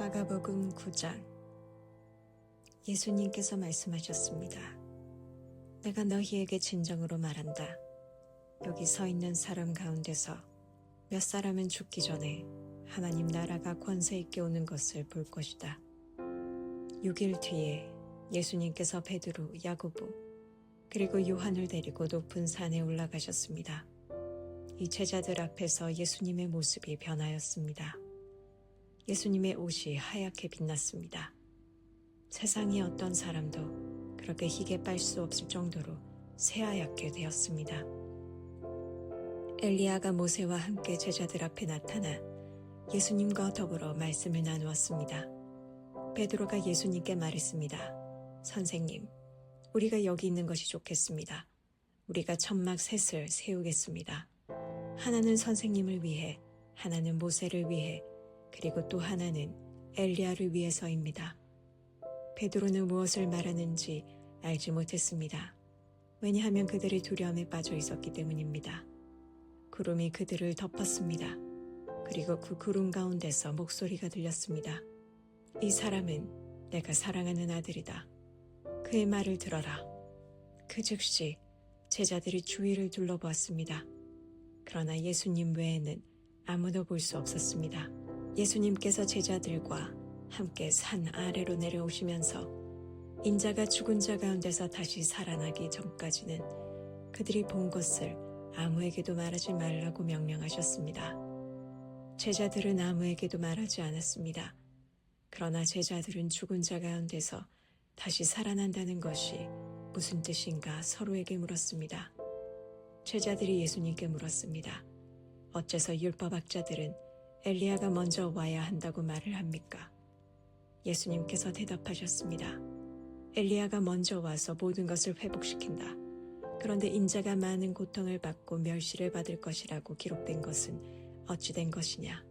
마가복음 9장. 예수님께서 말씀하셨습니다. 내가 너희에게 진정으로 말한다. 여기 서 있는 사람 가운데서 몇 사람은 죽기 전에 하나님 나라가 권세 있게 오는 것을 볼 것이다. 6일 뒤에 예수님께서 베드로, 야고보, 그리고 요한을 데리고 높은 산에 올라가셨습니다. 이 제자들 앞에서 예수님의 모습이 변하였습니다. 예수님의 옷이 하얗게 빛났습니다. 세상의 어떤 사람도 그렇게 희게 빨 수 없을 정도로 새하얗게 되었습니다. 엘리야가 모세와 함께 제자들 앞에 나타나 예수님과 더불어 말씀을 나누었습니다. 베드로가 예수님께 말했습니다. 선생님, 우리가 여기 있는 것이 좋겠습니다. 우리가 천막 셋을 세우겠습니다. 하나는 선생님을 위해, 하나는 모세를 위해, 그리고 또 하나는 엘리야를 위해서입니다. 베드로는 무엇을 말하는지 알지 못했습니다. 왜냐하면 그들이 두려움에 빠져 있었기 때문입니다. 구름이 그들을 덮었습니다. 그리고 그 구름 가운데서 목소리가 들렸습니다. 이 사람은 내가 사랑하는 아들이다. 그의 말을 들어라. 그 즉시 제자들이 주위를 둘러보았습니다. 그러나 예수님 외에는 아무도 볼 수 없었습니다. 예수님께서 제자들과 함께 산 아래로 내려오시면서 인자가 죽은 자 가운데서 다시 살아나기 전까지는 그들이 본 것을 아무에게도 말하지 말라고 명령하셨습니다. 제자들은 아무에게도 말하지 않았습니다. 그러나 제자들은 죽은 자 가운데서 다시 살아난다는 것이 무슨 뜻인가 서로에게 물었습니다. 제자들이 예수님께 물었습니다. 어째서 율법학자들은 엘리야가 먼저 와야 한다고 말을 합니까? 예수님께서 대답하셨습니다. 엘리야가 먼저 와서 모든 것을 회복시킨다. 그런데 인자가 많은 고통을 받고 멸시를 받을 것이라고 기록된 것은 어찌 된 것이냐?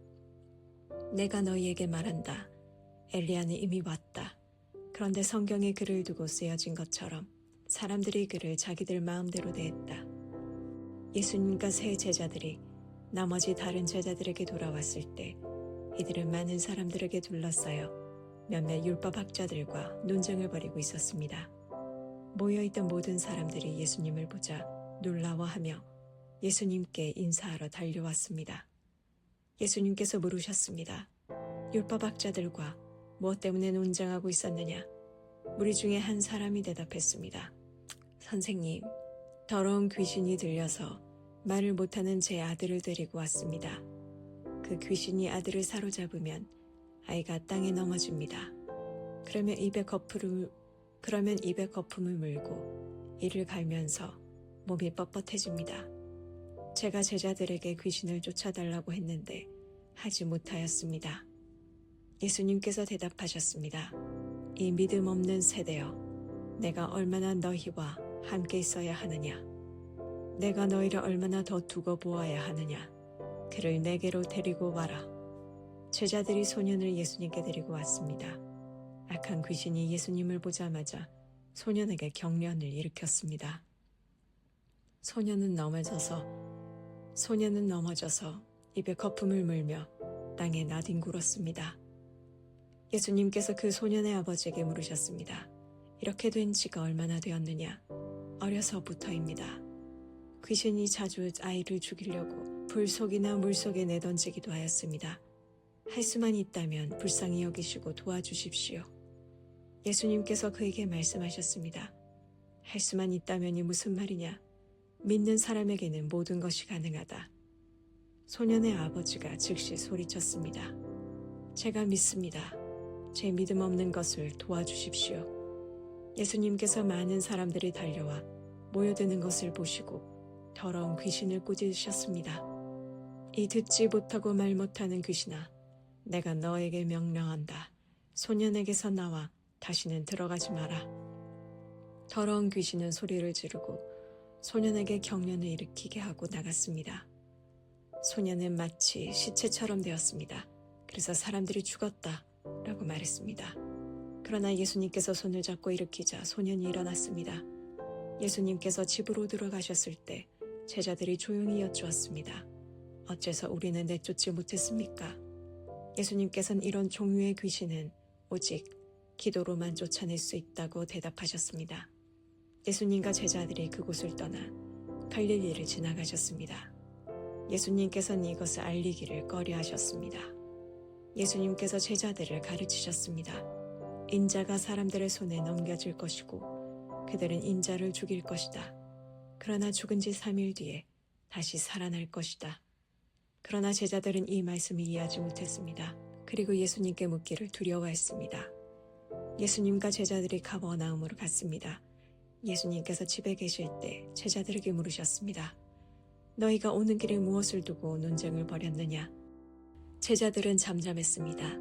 내가 너희에게 말한다. 엘리야는 이미 왔다. 그런데 성경에 글을 두고 쓰여진 것처럼 사람들이 그를 자기들 마음대로 대했다. 예수님과 세 제자들이 나머지 다른 제자들에게 돌아왔을 때 이들은 많은 사람들에게 둘러싸여 몇몇 율법학자들과 논쟁을 벌이고 있었습니다. 모여있던 모든 사람들이 예수님을 보자 놀라워하며 예수님께 인사하러 달려왔습니다. 예수님께서 물으셨습니다. 율법학자들과 무엇 때문에 논쟁하고 있었느냐? 무리 중에 한 사람이 대답했습니다. 선생님, 더러운 귀신이 들려서 말을 못하는 제 아들을 데리고 왔습니다. 그 귀신이 아들을 사로잡으면 아이가 땅에 넘어집니다. 그러면 입에 거품을 물고 이를 갈면서 몸이 뻣뻣해집니다. 제가 제자들에게 귀신을 쫓아달라고 했는데 하지 못하였습니다. 예수님께서 대답하셨습니다. 이 믿음 없는 세대여, 내가 얼마나 너희와 함께 있어야 하느냐? 내가 너희를 얼마나 더 두고 보아야 하느냐? 그를 내게로 데리고 와라. 제자들이 소년을 예수님께 데리고 왔습니다. 악한 귀신이 예수님을 보자마자 소년에게 경련을 일으켰습니다. 소년은 넘어져서 입에 거품을 물며 땅에 나뒹굴었습니다. 예수님께서 그 소년의 아버지에게 물으셨습니다. 이렇게 된 지가 얼마나 되었느냐? 어려서부터입니다. 귀신이 자주 아이를 죽이려고 불 속이나 물 속에 내던지기도 하였습니다. 할 수만 있다면 불쌍히 여기시고 도와주십시오. 예수님께서 그에게 말씀하셨습니다. 할 수만 있다면이 무슨 말이냐? 믿는 사람에게는 모든 것이 가능하다. 소년의 아버지가 즉시 소리쳤습니다. 제가 믿습니다. 제 믿음 없는 것을 도와주십시오. 예수님께서 많은 사람들이 달려와 모여드는 것을 보시고 더러운 귀신을 꾸짖으셨습니다. 이 듣지 못하고 말 못하는 귀신아, 내가 너에게 명령한다. 소년에게서 나와 다시는 들어가지 마라. 더러운 귀신은 소리를 지르고 소년에게 경련을 일으키게 하고 나갔습니다. 소년은 마치 시체처럼 되었습니다. 그래서 사람들이 죽었다 라고 말했습니다. 그러나 예수님께서 손을 잡고 일으키자 소년이 일어났습니다. 예수님께서 집으로 들어가셨을 때 제자들이 조용히 여쭈었습니다. 어째서 우리는 내쫓지 못했습니까? 예수님께서는 이런 종류의 귀신은 오직 기도로만 쫓아낼 수 있다고 대답하셨습니다. 예수님과 제자들이 그곳을 떠나 갈릴리를 지나가셨습니다. 예수님께서는 이것을 알리기를 꺼려하셨습니다. 예수님께서 제자들을 가르치셨습니다. 인자가 사람들의 손에 넘겨질 것이고 그들은 인자를 죽일 것이다. 그러나 죽은 지 3일 뒤에 다시 살아날 것이다. 그러나 제자들은 이 말씀을 이해하지 못했습니다. 그리고 예수님께 묻기를 두려워했습니다. 예수님과 제자들이 가버나움으로 갔습니다. 예수님께서 집에 계실 때 제자들에게 물으셨습니다. 너희가 오는 길에 무엇을 두고 논쟁을 벌였느냐? 제자들은 잠잠했습니다.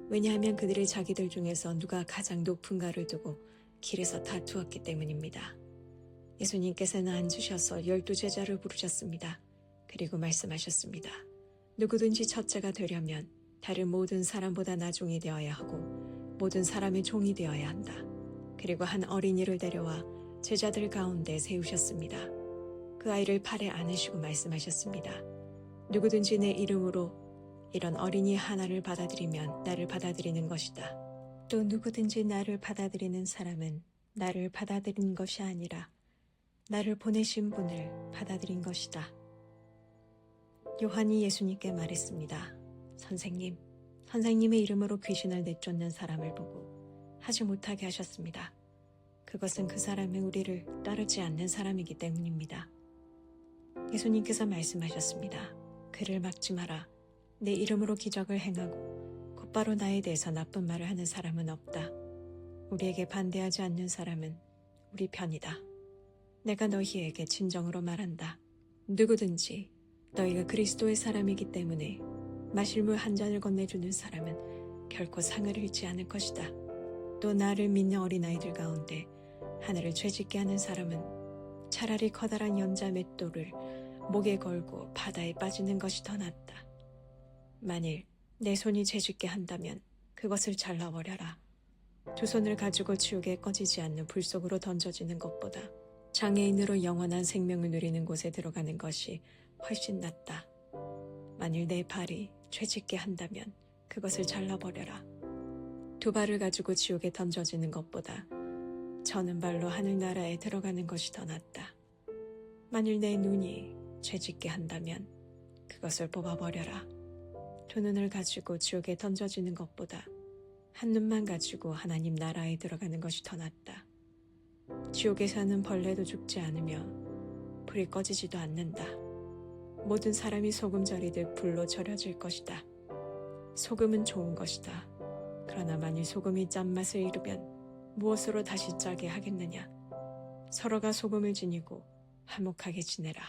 왜냐하면 그들이 자기들 중에서 누가 가장 높은가를 두고 길에서 다투었기 때문입니다. 예수님께서는 앉으셔서 12제자를 부르셨습니다. 그리고 말씀하셨습니다. 누구든지 첫째가 되려면 다른 모든 사람보다 나중이 되어야 하고 모든 사람의 종이 되어야 한다. 그리고 한 어린이를 데려와 제자들 가운데 세우셨습니다. 그 아이를 팔에 안으시고 말씀하셨습니다. 누구든지 내 이름으로 이런 어린이 하나를 받아들이면 나를 받아들이는 것이다. 또 누구든지 나를 받아들이는 사람은 나를 받아들인 것이 아니라 나를 보내신 분을 받아들인 것이다. 요한이 예수님께 말했습니다. 선생님의 이름으로 귀신을 내쫓는 사람을 보고 하지 못하게 하셨습니다. 그것은 그 사람이 우리를 따르지 않는 사람이기 때문입니다. 예수님께서 말씀하셨습니다. 그를 막지 마라. 내 이름으로 기적을 행하고 곧바로 나에 대해서 나쁜 말을 하는 사람은 없다. 우리에게 반대하지 않는 사람은 우리 편이다. 내가 너희에게 진정으로 말한다. 누구든지 너희가 그리스도의 사람이기 때문에 마실 물 한 잔을 건네주는 사람은 결코 상을 잃지 않을 것이다. 또 나를 믿는 어린아이들 가운데 하나를 죄짓게 하는 사람은 차라리 커다란 연자 맷돌을 목에 걸고 바다에 빠지는 것이 더 낫다. 만일 내 손이 죄짓게 한다면 그것을 잘라버려라. 두 손을 가지고 지옥에 꺼지지 않는 불 속으로 던져지는 것보다 장애인으로 영원한 생명을 누리는 곳에 들어가는 것이 훨씬 낫다. 만일 내 발이 죄짓게 한다면 그것을 잘라버려라. 두 발을 가지고 지옥에 던져지는 것보다 저는 발로 하늘나라에 들어가는 것이 더 낫다. 만일 내 눈이 죄짓게 한다면 그것을 뽑아버려라. 두 눈을 가지고 지옥에 던져지는 것보다 한 눈만 가지고 하나님 나라에 들어가는 것이 더 낫다. 지옥에 사는 벌레도 죽지 않으며 불이 꺼지지도 않는다. 모든 사람이 소금 절이듯 불로 절여질 것이다. 소금은 좋은 것이다. 그러나 만일 소금이 짠맛을 잃으면 무엇으로 다시 짜게 하겠느냐? 서로가 소금을 지니고 화목하게 지내라.